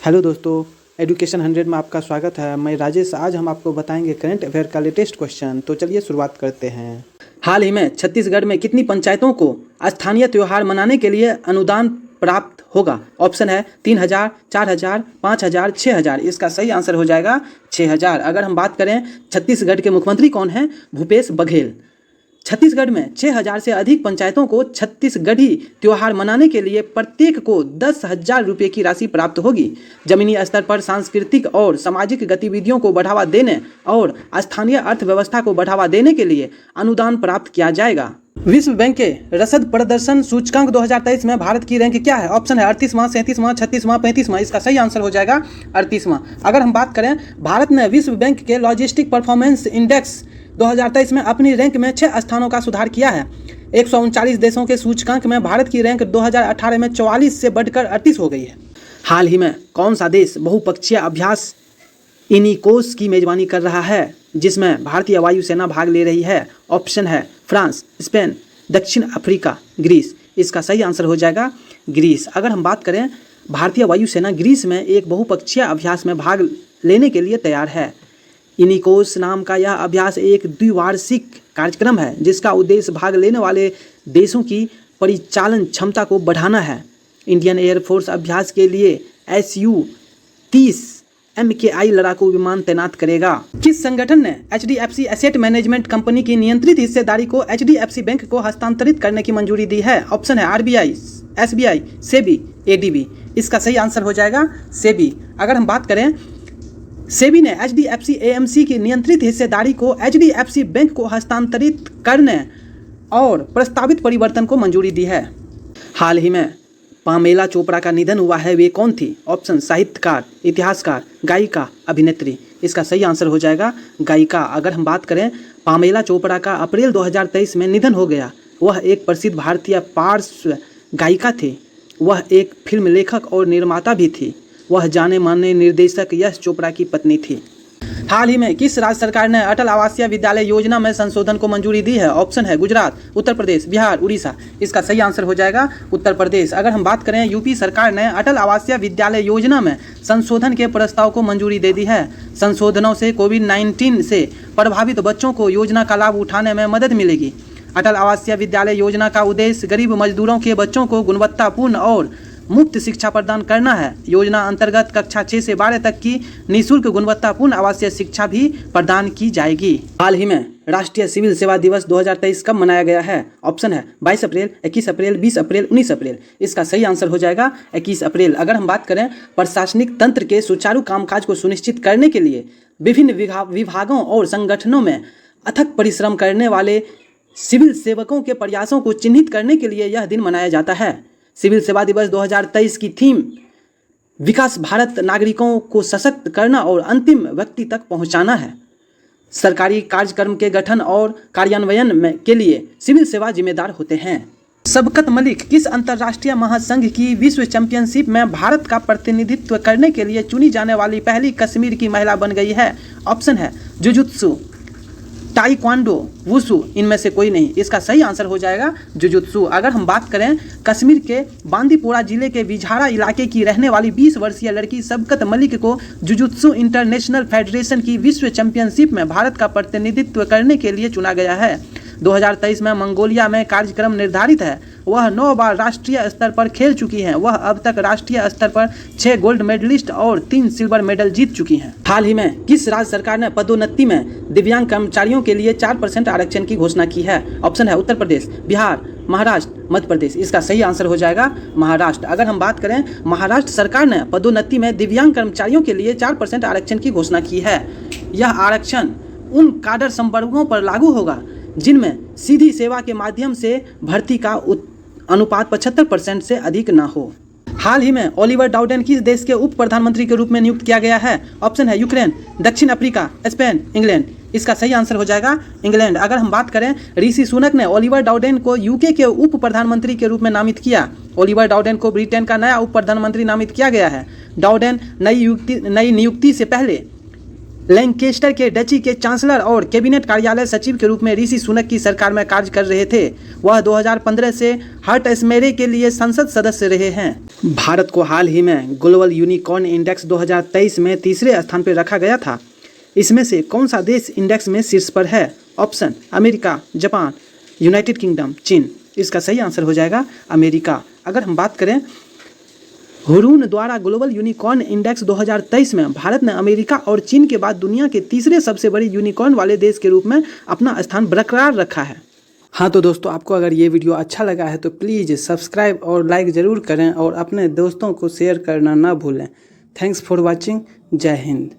Hello दोस्तों, education 100 में आपका स्वागत है। मैं राजेश। आज हम आपको बताएंगे करंट अफेयर का लेटेस्ट क्वेश्चन। तो चलिए शुरुआत करते हैं। हाल ही में छत्तीसगढ़ में कितनी पंचायतों को स्थानीय त्यौहार मनाने के लिए अनुदान प्राप्त होगा? ऑप्शन है 3000, 4000, 5000, 6000। इसका सही आंसर हो जाएगा 6000। अगर हम बात करें छत्तीसगढ़ के मुख्यमंत्री कौन हैं? भूपेश बघेल। छत्तीसगढ़ में 6000 से अधिक पंचायतों को छत्तीसगढ़ी त्यौहार मनाने के लिए प्रत्येक को 10,000 रुपये की राशि प्राप्त होगी। जमीनी स्तर पर सांस्कृतिक और सामाजिक गतिविधियों को बढ़ावा देने और स्थानीय अर्थव्यवस्था को बढ़ावा देने के लिए अनुदान प्राप्त किया जाएगा। विश्व बैंक के रसद प्रदर्शन सूचकांक 2023 में भारत की रैंक क्या है? ऑप्शन है 38वां, 37वां, 36वां, 35वां। इसका सही आंसर हो जाएगा 38वां। अगर हम बात करें, भारत ने विश्व बैंक के लॉजिस्टिक परफॉर्मेंस इंडेक्स 2023 में अपनी रैंक में 6 स्थानों का सुधार किया है। 139 देशों के सूचकांक में भारत की रैंक 2018 में 44 से बढ़कर 38 हो गई है। हाल ही में कौन सा देश बहुपक्षीय अभ्यास इनिकोस की मेजबानी कर रहा है, जिसमें भारतीय वायुसेना भाग ले रही है? ऑप्शन है फ्रांस, स्पेन, दक्षिण अफ्रीका, ग्रीस। इसका सही आंसर हो जाएगा ग्रीस। अगर हम बात करें, भारतीय वायुसेना ग्रीस में एक बहुपक्षीय अभ्यास में भाग लेने के लिए तैयार है। इनिकोस नाम का यह अभ्यास एक द्विवार्षिक कार्यक्रम है जिसका उद्देश्य भाग लेने वाले देशों की परिचालन क्षमता को बढ़ाना है। इंडियन एयरफोर्स अभ्यास के लिए Su-30 MKI लड़ाकू विमान तैनात करेगा। किस संगठन ने HDFC एसेट मैनेजमेंट कंपनी की नियंत्रित हिस्सेदारी को HDFC बैंक को हस्तांतरित करने की मंजूरी दी है? ऑप्शन है RBI, SBI, सेबी, ADB। इसका सही आंसर हो जाएगा सेबी। अगर हम बात करें, सेबी ने HDFC AMC की नियंत्रित हिस्सेदारी को HDFC बैंक को हस्तांतरित करने और प्रस्तावित परिवर्तन को मंजूरी दी है। हाल ही में पामेला चोपड़ा का निधन हुआ है, वे कौन थी? ऑप्शन साहित्यकार, इतिहासकार, गायिका, अभिनेत्री। इसका सही आंसर हो जाएगा गायिका। अगर हम बात करें, पामेला चोपड़ा का अप्रैल 2023 में निधन हो गया। वह एक प्रसिद्ध भारतीय पार्श्व गायिका थी। वह एक फिल्म लेखक और निर्माता भी थी। वह जाने माने निर्देशक यश चोपड़ा की पत्नी थी। हाल ही में किस राज्य सरकार ने अटल आवासीय विद्यालय योजना में संशोधन को मंजूरी दी है? ऑप्शन है गुजरात, उत्तर प्रदेश, बिहार, उड़ीसा। इसका सही आंसर हो जाएगा उत्तर प्रदेश। अगर हम बात करें, यूपी सरकार ने अटल आवासीय विद्यालय योजना में संशोधन के प्रस्ताव को मंजूरी दे दी है। संशोधनों से कोविड-19 से प्रभावित बच्चों को योजना का लाभ उठाने में मदद मिलेगी। अटल आवासीय विद्यालय योजना का उद्देश्य गरीब मजदूरों के बच्चों को गुणवत्तापूर्ण और मुफ्त शिक्षा प्रदान करना है। योजना अंतर्गत कक्षा 6 से 12 तक की निःशुल्क गुणवत्तापूर्ण आवासीय शिक्षा भी प्रदान की जाएगी। हाल ही में राष्ट्रीय सिविल सेवा दिवस 2023 कब मनाया गया है? ऑप्शन है 22 अप्रैल, 21 अप्रैल, 20 अप्रैल, 19 अप्रैल। इसका सही आंसर हो जाएगा 21 अप्रैल। अगर हम बात करें, प्रशासनिक तंत्र के सुचारू कामकाज को सुनिश्चित करने के लिए विभिन्न विभागों और संगठनों में अथक परिश्रम करने वाले सिविल सेवकों के प्रयासों को चिन्हित करने के लिए यह दिन मनाया जाता है। सिविल सेवा दिवस 2023 की थीम विकास भारत नागरिकों को सशक्त करना और अंतिम व्यक्ति तक पहुंचाना है। सरकारी कार्यक्रम के गठन और कार्यान्वयन के लिए सिविल सेवा जिम्मेदार होते हैं। सबकत मलिक किस अंतर्राष्ट्रीय महासंघ की विश्व चैंपियनशिप में भारत का प्रतिनिधित्व करने के लिए चुनी जाने वाली पहली कश्मीर की महिला बन गई है? ऑप्शन है जुजुत्सु, ताइक्वांडो, वुसु। इनमें से कोई नहीं। इसका सही आंसर हो जाएगा जुजुत्सु। अगर हम बात करें, कश्मीर के बांदीपोरा जिले के बिझारा इलाके की रहने वाली 20 वर्षीय लड़की सबकत मलिक को जुजुत्सु इंटरनेशनल फेडरेशन की विश्व चैंपियनशिप में भारत का प्रतिनिधित्व करने के लिए चुना गया है। 2023 में मंगोलिया में कार्यक्रम निर्धारित है। वह 9 बार राष्ट्रीय स्तर पर खेल चुकी हैं। वह अब तक राष्ट्रीय स्तर पर 6 गोल्ड मेडलिस्ट और 3 सिल्वर मेडल जीत चुकी हैं। हाल ही में किस राज्य सरकार ने पदोन्नति में दिव्यांग कर्मचारियों के लिए 4% आरक्षण की घोषणा की है? ऑप्शन है उत्तर प्रदेश, बिहार, महाराष्ट्र, मध्य प्रदेश। इसका सही आंसर हो जाएगा महाराष्ट्र। अगर हम बात करें, महाराष्ट्र सरकार ने पदोन्नति में दिव्यांग कर्मचारियों के लिए 4% आरक्षण की घोषणा की है। यह आरक्षण उन काडर संवर्गों पर लागू होगा जिनमें सीधी सेवा के माध्यम से भर्ती का अनुपात 75% से अधिक न हो। हाल ही में ओलिवर डाउडेन किस देश के उप प्रधानमंत्री के रूप में नियुक्त किया गया है? ऑप्शन है यूक्रेन, दक्षिण अफ्रीका, स्पेन, इंग्लैंड। इसका सही आंसर हो जाएगा इंग्लैंड। अगर हम बात करें, ऋषि सुनक ने ओलिवर डाउडेन को यूके के उप प्रधानमंत्री के रूप में नामित किया। ओलिवर डाउडेन को ब्रिटेन का नया उप प्रधानमंत्री नामित किया गया है। डाउडेन नई नियुक्ति से पहले लैंकेस्टर के डची के चांसलर और कैबिनेट कार्यालय सचिव के रूप में ऋषि सुनक की सरकार में कार्य कर रहे थे। वह 2015 से हर्ट स्मेरे के लिए संसद सदस्य रहे हैं। भारत को हाल ही में ग्लोबल यूनिकॉर्न इंडेक्स 2023 में तीसरे स्थान पर रखा गया था। इसमें से कौन सा देश इंडेक्स में शीर्ष पर है? Option America, Japan, United kingdom, चीन। इसका सही आंसर हो जाएगा अमेरिका। अगर हम बात करें हुरून द्वारा ग्लोबल यूनिकॉर्न इंडेक्स 2023 में भारत ने अमेरिका और चीन के बाद दुनिया के तीसरे सबसे बड़े यूनिकॉर्न वाले देश के रूप में अपना स्थान बरकरार रखा है। हाँ तो दोस्तों, आपको अगर ये वीडियो अच्छा लगा है तो प्लीज़ सब्सक्राइब और लाइक ज़रूर करें और अपने दोस्तों को शेयर करना ना भूलें। Thanks for watching. जय हिंद।